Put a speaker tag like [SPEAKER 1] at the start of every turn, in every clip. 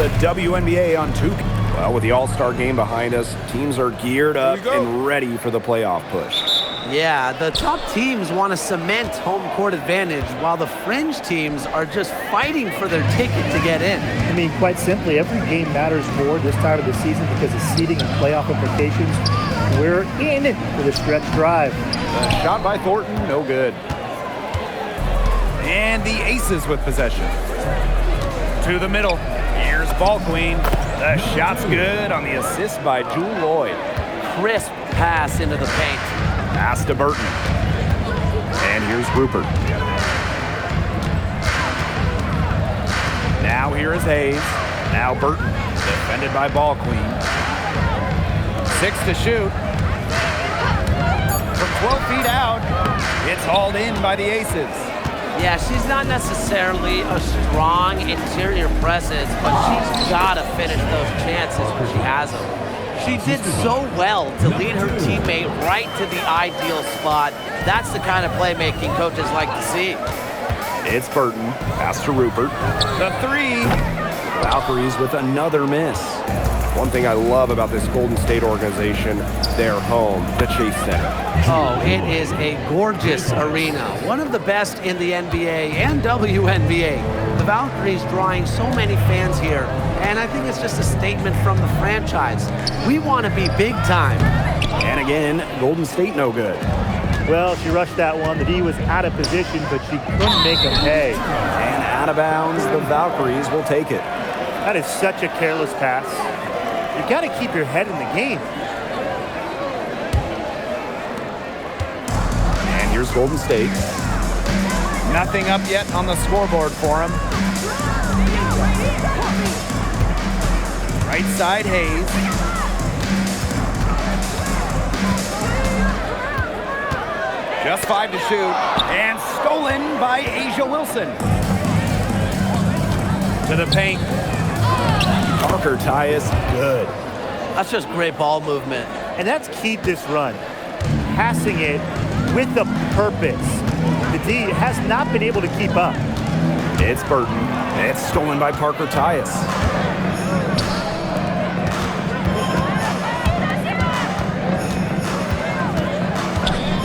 [SPEAKER 1] the WNBA on Tubi. Well, with the All-Star game behind us, teams are geared up and ready for the playoff push.
[SPEAKER 2] Yeah, the top teams want to cement home court advantage while the fringe teams are just fighting for their ticket to get in.
[SPEAKER 3] I mean, quite simply, every game matters more this time of the season because of seeding and playoff implications. We're in for the stretch drive.
[SPEAKER 1] The shot by Thornton, no good.
[SPEAKER 4] And the Aces with possession. To the middle. Here's Ball Queen.
[SPEAKER 1] The shot's good on the assist by Jewel Lloyd.
[SPEAKER 2] Crisp pass into the paint.
[SPEAKER 1] Pass to Burton. And here's Rupert. Now here is Hayes. Now Burton. Defended by Ball Queen.
[SPEAKER 4] 6 to shoot. From 12 feet out, it's hauled in by the Aces.
[SPEAKER 2] Yeah, she's not necessarily a strong interior presence, but she's got to finish those chances when she has them. She did so well to lead her teammate right to the ideal spot. That's the kind of playmaking coaches like to see.
[SPEAKER 1] It's Burton. Pass to Rupert.
[SPEAKER 4] The three.
[SPEAKER 1] Valkyries with another miss. One thing I love about this Golden State organization, their home, the Chase Center.
[SPEAKER 2] Oh, it is a gorgeous arena. One of the best in the NBA and WNBA. The Valkyries drawing so many fans here, and I think it's just a statement from the franchise. We want to be big time.
[SPEAKER 1] And again, Golden State no good.
[SPEAKER 3] Well, she rushed that one. The D was out of position, but she couldn't make him pay.
[SPEAKER 1] And out of bounds, the Valkyries will take it.
[SPEAKER 3] That is such a careless pass. You got to keep your head in the game.
[SPEAKER 1] And here's Golden State.
[SPEAKER 4] Nothing up yet on the scoreboard for them. Right side, Hayes. Just 5 to shoot. And stolen by Asia Wilson. To the paint.
[SPEAKER 1] Parker Tyus, good.
[SPEAKER 2] That's just great ball movement.
[SPEAKER 3] And that's key to this run. Passing it with a purpose. The D has not been able to keep up.
[SPEAKER 1] It's Burton. It's stolen by Parker Tyus.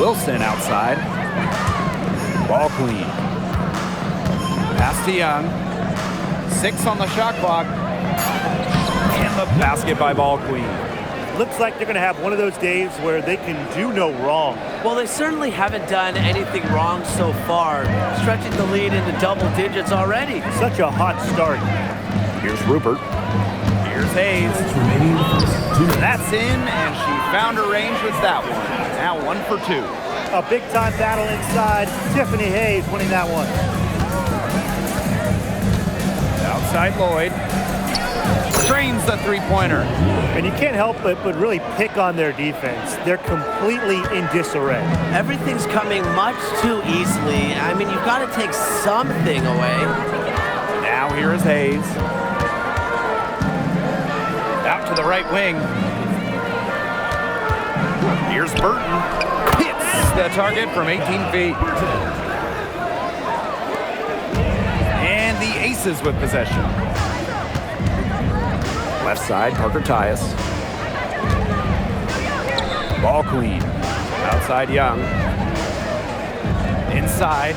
[SPEAKER 1] Wilson outside. Ball Queen.
[SPEAKER 4] Pass to Young. 6 on the shot clock.
[SPEAKER 1] And the basket by Ball Queen.
[SPEAKER 3] Looks like they're going to have one of those days where they can do no wrong.
[SPEAKER 2] Well, they certainly haven't done anything wrong so far, stretching the lead into double digits already.
[SPEAKER 3] Such a hot start.
[SPEAKER 1] Here's Rupert.
[SPEAKER 4] Here's Hayes. That's in, and she found her range with that one. Now 1 for 2.
[SPEAKER 3] A big-time battle inside. Tiffany Hayes winning that one.
[SPEAKER 4] Outside Lloyd. Drains the three-pointer.
[SPEAKER 3] And you can't help but really pick on their defense. They're completely in disarray.
[SPEAKER 2] Everything's coming much too easily. I mean, you've got to take something away.
[SPEAKER 4] Now here is Hayes. Out to the right wing. Here's Burton. Hits the target from 18 feet. And the Aces with possession.
[SPEAKER 1] Left side, Parker Tyus. Ball Queen.
[SPEAKER 4] Outside Young. Inside.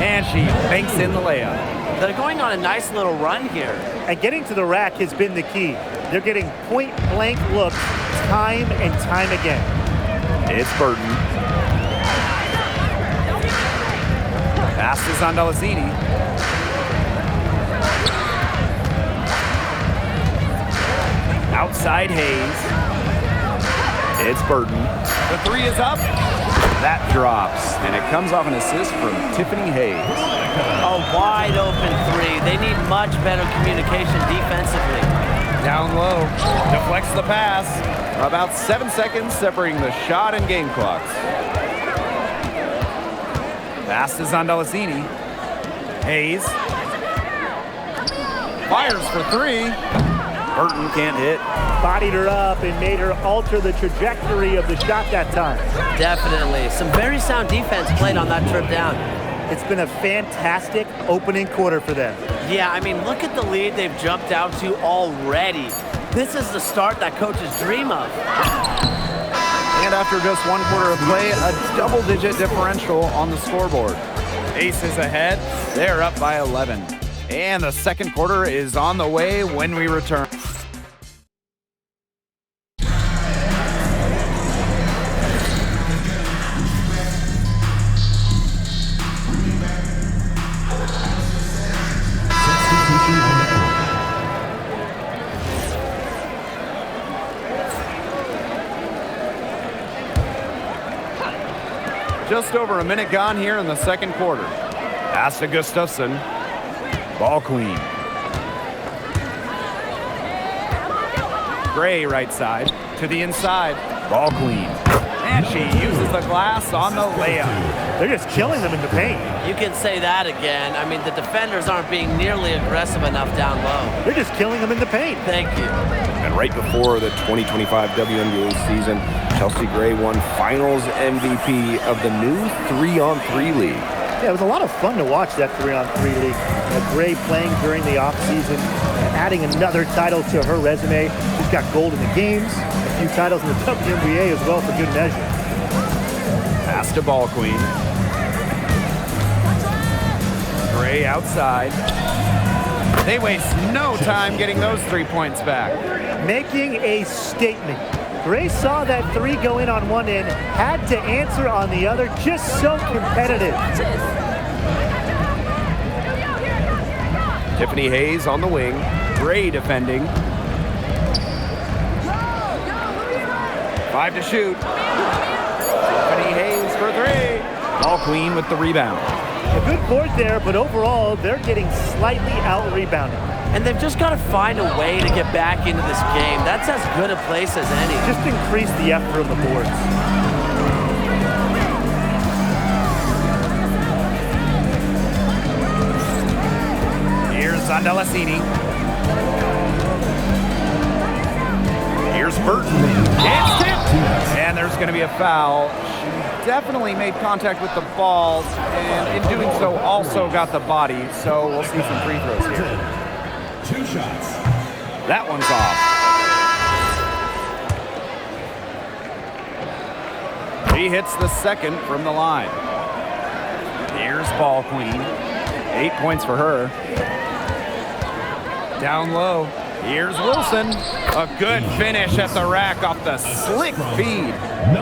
[SPEAKER 4] And she banks in the layup.
[SPEAKER 2] They're going on a nice little run here.
[SPEAKER 3] And getting to the rack has been the key. They're getting point-blank looks time and time again.
[SPEAKER 1] It's Burton.
[SPEAKER 4] Pass is on Delacini. Outside Hayes.
[SPEAKER 1] It's Burton.
[SPEAKER 4] The three is up.
[SPEAKER 1] That drops, and it comes off an assist from Tiffany Hayes.
[SPEAKER 2] A wide open three. They need much better communication defensively.
[SPEAKER 4] Down low. Deflects the pass. About 7 seconds separating the shot and game clocks. Pass is on Delacini. Hayes. Fires for 3.
[SPEAKER 1] Burton can't hit.
[SPEAKER 3] Bodied her up and made her alter the trajectory of the shot that time.
[SPEAKER 2] Definitely. Some very sound defense played on that trip down.
[SPEAKER 3] It's been a fantastic opening quarter for them.
[SPEAKER 2] Yeah, I mean, look at the lead they've jumped out to already. This is the start that coaches dream of.
[SPEAKER 4] And after just 1 quarter of play, a double-digit differential on the scoreboard. Aces ahead. They're up by 11. And the second quarter is on the way when we return. Just over a minute gone here in the second quarter. Pass to Gustafsson. Ball queen. Gray right side to the inside. Ball queen. And she uses the glass on the layup.
[SPEAKER 3] They're just killing them in the paint.
[SPEAKER 2] You can say that again. I mean, the defenders aren't being nearly aggressive enough down low.
[SPEAKER 3] They're just killing them in the paint.
[SPEAKER 2] Thank you.
[SPEAKER 1] And right before the 2025 WNBA season, Chelsea Gray won Finals MVP of the new 3-on-3 league.
[SPEAKER 3] Yeah, it was a lot of fun to watch that 3-on-3 league. Gray playing during the offseason, adding another title to her resume. She's got gold in the games, a few titles in the WNBA as well for good measure.
[SPEAKER 4] Pass to Ball Queen. Gray outside. They waste no time getting those 3 points back.
[SPEAKER 3] Making a statement. Gray saw that 3 go in on one end, had to answer on the other, just so competitive.
[SPEAKER 1] Tiffany Hayes on the wing. Gray defending.
[SPEAKER 4] 5 to shoot. Tiffany Hayes for 3. Ball Queen with the rebound.
[SPEAKER 3] A good board there, but overall, they're getting slightly out-rebounded.
[SPEAKER 2] And they've just got to find a way to get back into this game. That's as good a place as any.
[SPEAKER 3] Just increase the effort on the boards.
[SPEAKER 4] Here's Zandalasini. Here's Burton. It's tipped. And there's going to be a foul. She definitely made contact with the ball, and in doing so also got the body. So we'll see some free throws here. 2 shots. That one's off. She hits the second from the line. Here's Ball Queen. 8 points for her. Down low. Here's Wilson. A good finish at the rack off the slick feed.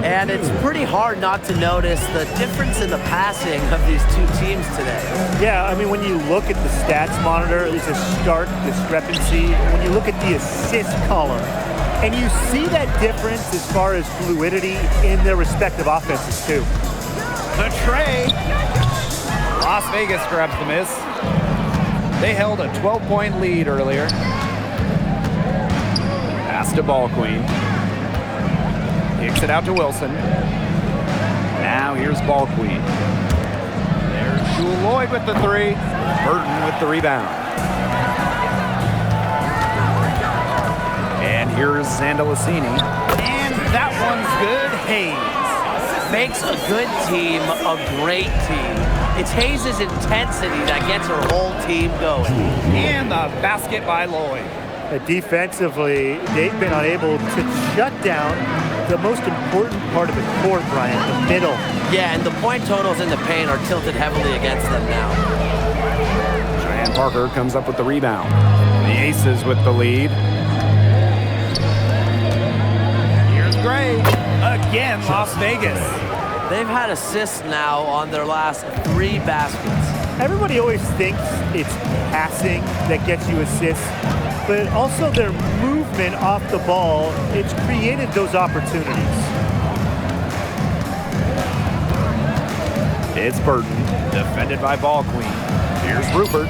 [SPEAKER 2] And it's pretty hard not to notice the difference in the passing of these two teams today.
[SPEAKER 3] Yeah, I mean, when you look at the stats monitor, there's a stark discrepancy. When you look at the assist column, and you see that difference as far as fluidity in their respective offenses, too.
[SPEAKER 4] The tray. Las Vegas grabs the miss. They held a 12-point lead earlier. Pass to Ball Queen. Kicks it out to Wilson. Now here's Ball Queen. There's Jewel Lloyd with the 3. Burton with the rebound. And here's Zandalasini. And that one's good. Hayes
[SPEAKER 2] makes a good team a great team. It's Hayes' intensity that gets her whole team going.
[SPEAKER 4] And the basket by Lloyd.
[SPEAKER 3] Defensively, they've been unable to shut down the most important part of the court, Brian, the middle.
[SPEAKER 2] Yeah, and the point totals in the paint are tilted heavily against them now.
[SPEAKER 1] Cheyenne Parker comes up with the rebound.
[SPEAKER 4] The Aces with the lead. Here's Gray. Again, Las Vegas.
[SPEAKER 2] They've had assists now on their last 3 baskets.
[SPEAKER 3] Everybody always thinks it's passing that gets you assists, but also their movement off the ball, it's created those opportunities.
[SPEAKER 4] It's Burton, defended by Ball Queen. Here's Rupert.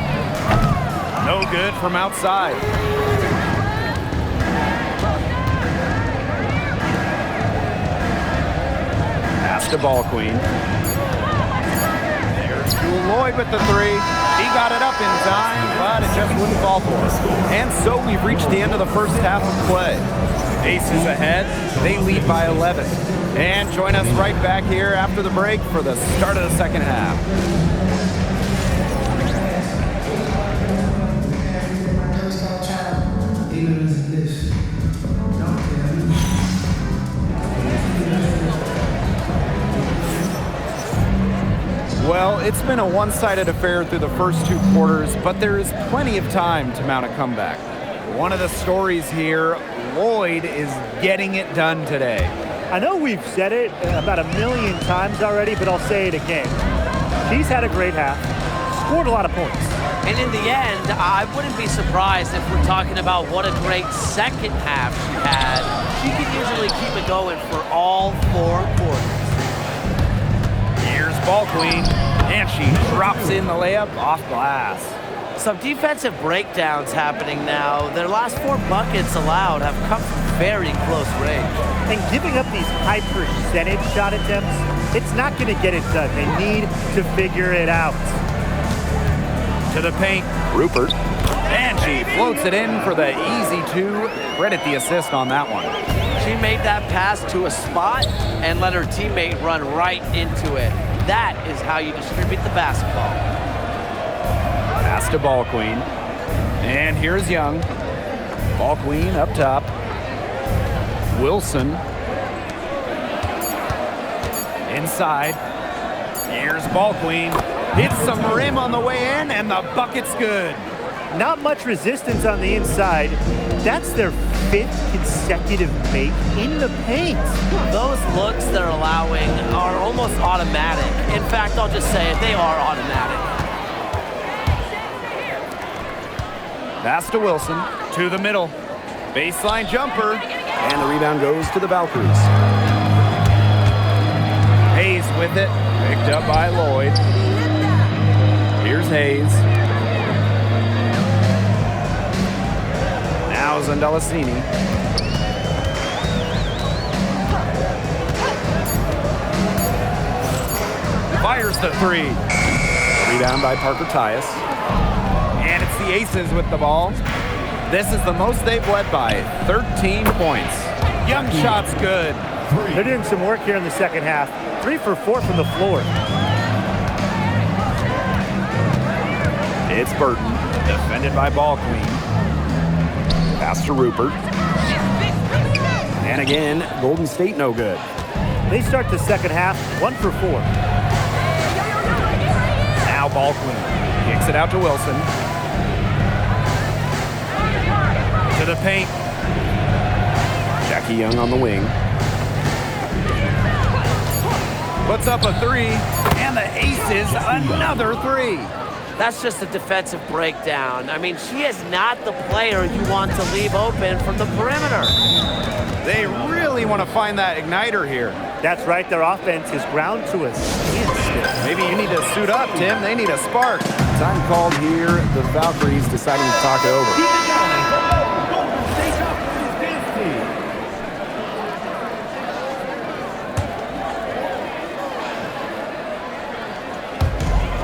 [SPEAKER 4] No good from outside. Pass to Ball Queen. There's Jewel Lloyd with the 3. He got it up in time, but it just wouldn't fall for us. And so we've reached the end of the first half of play. Aces ahead. They lead by 11. And join us right back here after the break for the start of the second half. It's been a one-sided affair through the first 2 quarters, but there is plenty of time to mount a comeback. One of the stories here, Lloyd is getting it done today.
[SPEAKER 3] I know we've said it about 1,000,000 times already, but I'll say it again. She's had a great half, scored a lot of points.
[SPEAKER 2] And in the end, I wouldn't be surprised if we're talking about what a great second half she had. She can usually keep it going for all 4 quarters.
[SPEAKER 4] Here's Ball Queen, and she drops in the layup off glass.
[SPEAKER 2] Some defensive breakdowns happening now. Their last 4 buckets allowed have come from very close range.
[SPEAKER 3] And giving up these high percentage shot attempts, it's not going to get it done. They need to figure it out.
[SPEAKER 4] To the paint,
[SPEAKER 1] Rupert.
[SPEAKER 4] and she floats it in for the easy 2. Credit the assist on that one.
[SPEAKER 2] She made that pass to a spot and let her teammate run right into it. That is how you distribute the basketball.
[SPEAKER 4] Pass to Ball Queen. And here's Young. Ball Queen up top. Wilson. Inside. Here's Ball Queen. Hits some rim on the way in, and the bucket's good.
[SPEAKER 3] Not much resistance on the inside. That's their 5th consecutive make in the paint.
[SPEAKER 2] Those looks they're allowing are almost automatic. In fact, I'll just say it, they are automatic.
[SPEAKER 4] Pass to Wilson. To the middle. Baseline jumper.
[SPEAKER 1] And the rebound goes to the Valkyries.
[SPEAKER 4] Hayes with it. Picked up by Lloyd. Here's Hayes. Now Zandalasini. Fires the 3.
[SPEAKER 1] Rebound by Parker Tyus.
[SPEAKER 4] And it's the Aces with the ball. This is the most they've led by, 13 points. Young shot's good.
[SPEAKER 3] They're doing some work here in the second half. 3 for 4 from the floor.
[SPEAKER 4] It's Burton, defended by Ball Queen.
[SPEAKER 1] Pass to Rupert. And again, Golden State no good.
[SPEAKER 3] They start the second half 1 for 4.
[SPEAKER 4] Now Ball Queen kicks it out to Wilson. To the paint.
[SPEAKER 1] Jackie Young on the wing.
[SPEAKER 4] Puts up a 3, and the Aces another 3.
[SPEAKER 2] That's just a defensive breakdown. I mean, she is not the player you want to leave open from the perimeter.
[SPEAKER 4] They really want to find that igniter here.
[SPEAKER 3] That's right, their offense is ground to a standstill.
[SPEAKER 4] Maybe you need to suit up, Tim. They need a spark.
[SPEAKER 1] Time called here. The Valkyries deciding to talk it over.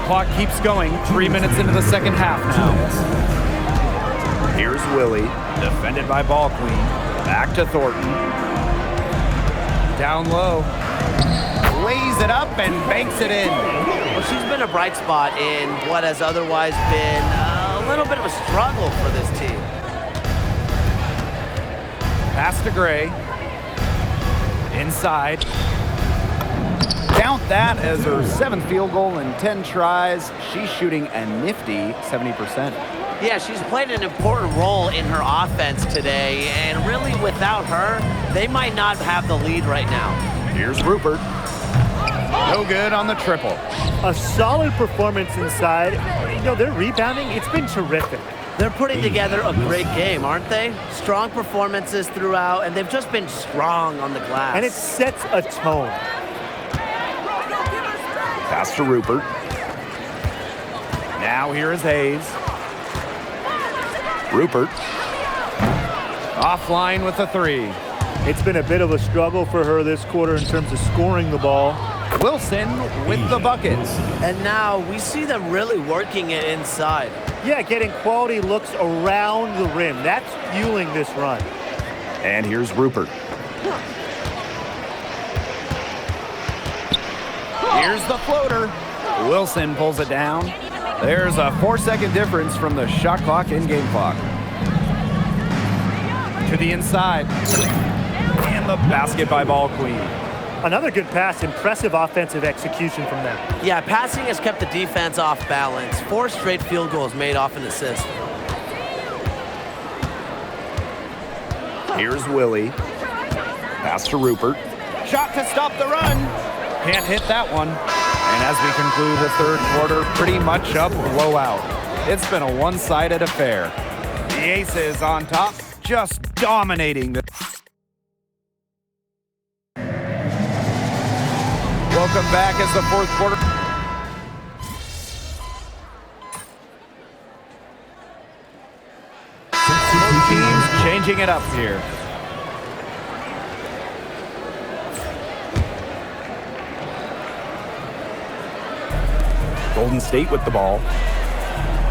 [SPEAKER 4] Clock keeps going. 3 minutes into the second half now.
[SPEAKER 1] Here's Willie.
[SPEAKER 4] Defended by Ball Queen. Back to Thornton. Down low. Lays it up and banks it in.
[SPEAKER 2] Well, she's been a bright spot in what has otherwise been a little bit of a struggle for this team.
[SPEAKER 4] Pass to Gray. Inside. Count that as her 7th field goal in 10 tries. She's shooting a nifty 70%.
[SPEAKER 2] Yeah, she's played an important role in her offense today, and really without her, they might not have the lead right now.
[SPEAKER 4] Here's Rupert. No good on the triple.
[SPEAKER 3] A solid performance inside. You know, their rebounding, it's been terrific.
[SPEAKER 2] They're putting together a great game, aren't they? Strong performances throughout, and they've just been strong on the glass.
[SPEAKER 3] And it sets a tone.
[SPEAKER 1] Pass to Rupert.
[SPEAKER 4] Now here is Hayes.
[SPEAKER 1] Rupert.
[SPEAKER 4] Offline with a 3.
[SPEAKER 3] It's been a bit of a struggle for her this quarter in terms of scoring the ball.
[SPEAKER 4] Wilson with the buckets.
[SPEAKER 2] And now we see them really working it inside.
[SPEAKER 3] Yeah, getting quality looks around the rim. That's fueling this run.
[SPEAKER 1] And here's Rupert.
[SPEAKER 4] Here's the floater. Wilson pulls it down. There's a 4-second difference from the shot clock and game clock. To the inside. And the basket by Ball Queen.
[SPEAKER 3] Another good pass, impressive offensive execution from them.
[SPEAKER 2] Yeah, passing has kept the defense off balance. 4 straight field goals made off an assist.
[SPEAKER 1] Here's Willie. Pass to Rupert.
[SPEAKER 4] Shot to stop the run. Can't hit that one. And as we conclude the third quarter, pretty much a blowout. It's been a one-sided affair. The Aces on top, just dominating the... Welcome back as the fourth quarter. Both teams changing it up here.
[SPEAKER 1] Golden State with the ball.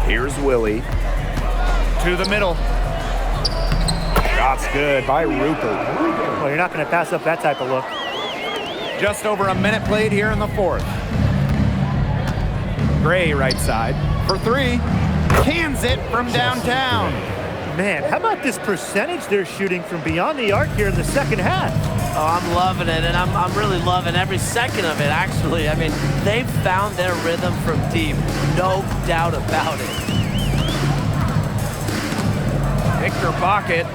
[SPEAKER 1] Here's Willie.
[SPEAKER 4] To the middle.
[SPEAKER 1] Shot's good by Rupert.
[SPEAKER 3] Well, you're not going to pass up that type of look.
[SPEAKER 4] Just over a minute played here in the fourth. Gray right side for 3. Cans it from downtown.
[SPEAKER 3] Man, how about this percentage they're shooting from beyond the arc here in the second half?
[SPEAKER 2] Oh, I'm loving it, and I'm really loving every second of it, actually. I mean, they've found their rhythm from deep. No doubt about it.
[SPEAKER 4] Victor Pocket.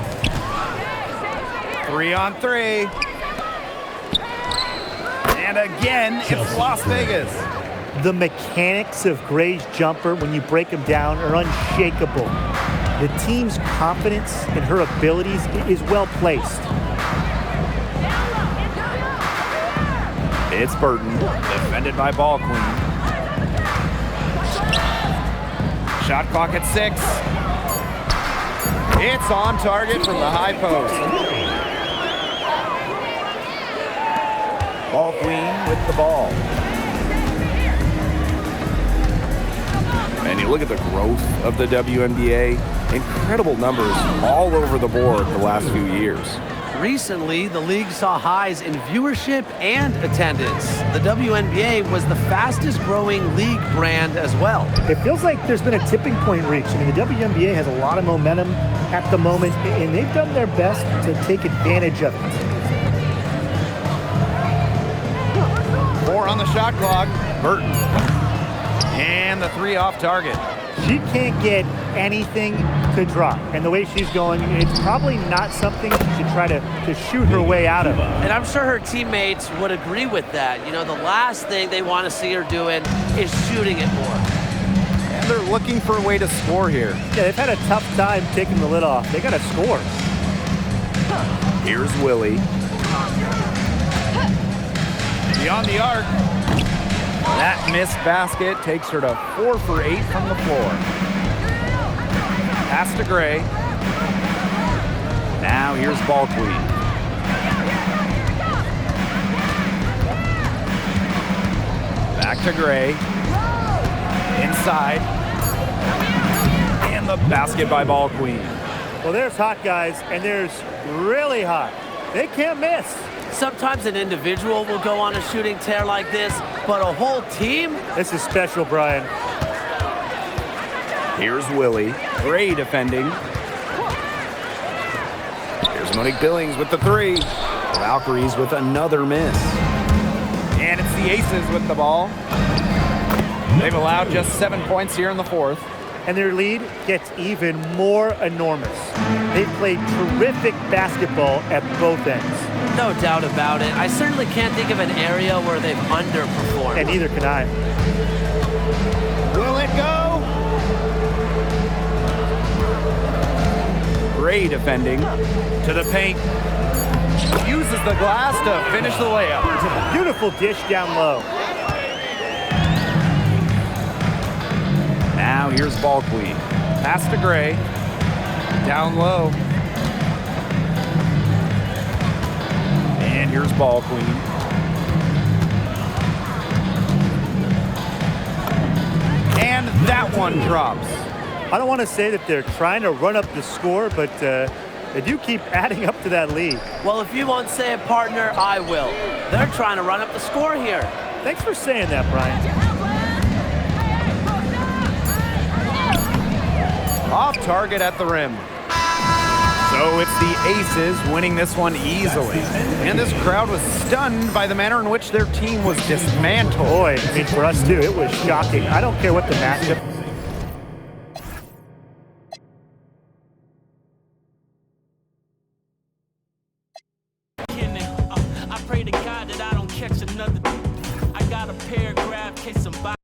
[SPEAKER 4] 3-on-3. And again, it's Las Vegas.
[SPEAKER 3] The mechanics of Gray's jumper, when you break them down, are unshakable. The team's confidence in her abilities is well placed.
[SPEAKER 1] It's Burton.
[SPEAKER 4] Defended by Ball Queen. Shot clock at 6. It's on target from the high post.
[SPEAKER 1] Ball Queen with the ball. And you look at the growth of the WNBA. Incredible numbers all over the board the last few years.
[SPEAKER 2] Recently, the league saw highs in viewership and attendance. The WNBA was the fastest growing league brand as well.
[SPEAKER 3] It feels like there's been a tipping point reached. I mean, the WNBA has a lot of momentum at the moment, and they've done their best to take advantage of it.
[SPEAKER 4] 4 on the shot clock. Burton. And the 3 off target.
[SPEAKER 3] She can't get anything to drop. And the way she's going, it's probably not something she should try to shoot her way out of.
[SPEAKER 2] And I'm sure her teammates would agree with that. You know, the last thing they want to see her doing is shooting it more.
[SPEAKER 4] And they're looking for a way to score here.
[SPEAKER 3] Yeah, they've had a tough time taking the lid off. They got to score.
[SPEAKER 1] Here's Willie.
[SPEAKER 4] Beyond the arc. That missed basket takes her to 4 for 8 from the floor. Pass to Gray. Now here's Ball Queen. Back to Gray. Inside. And the basket by Ball Queen.
[SPEAKER 3] Well, there's hot guys, and there's really hot. They can't miss.
[SPEAKER 2] Sometimes an individual will go on a shooting tear like this, but a whole team?
[SPEAKER 3] This is special, Brian.
[SPEAKER 1] Here's Willie.
[SPEAKER 4] Gray defending.
[SPEAKER 1] Here's Monique Billings with the 3. The Valkyries with another miss.
[SPEAKER 4] And it's the Aces with the ball. They've allowed just 7 points here in the fourth.
[SPEAKER 3] And their lead gets even more enormous. They've played terrific basketball at both ends.
[SPEAKER 2] No doubt about it. I certainly can't think of an area where they've underperformed.
[SPEAKER 3] And neither can I.
[SPEAKER 4] Will it go? Gray defending to the paint. Uses the glass to finish the layup.
[SPEAKER 3] Beautiful dish down low.
[SPEAKER 4] Now here's Ball Queen. Pass to Gray. Down low. And here's Ball Queen. And that one drops.
[SPEAKER 3] I don't want to say that they're trying to run up the score, but they do keep adding up to that lead.
[SPEAKER 2] Well, if you won't say it, partner, I will. They're trying to run up the score here.
[SPEAKER 3] Thanks for saying that, Brian.
[SPEAKER 4] Off target at the rim. So it's the Aces winning this one easily. And this crowd was stunned by the manner in which their team was dismantled.
[SPEAKER 3] Boy, I mean, for us too, it was shocking. I don't care what the matchup.
[SPEAKER 5] I pray to God that I don't catch another. I got a paragraph, case somebody.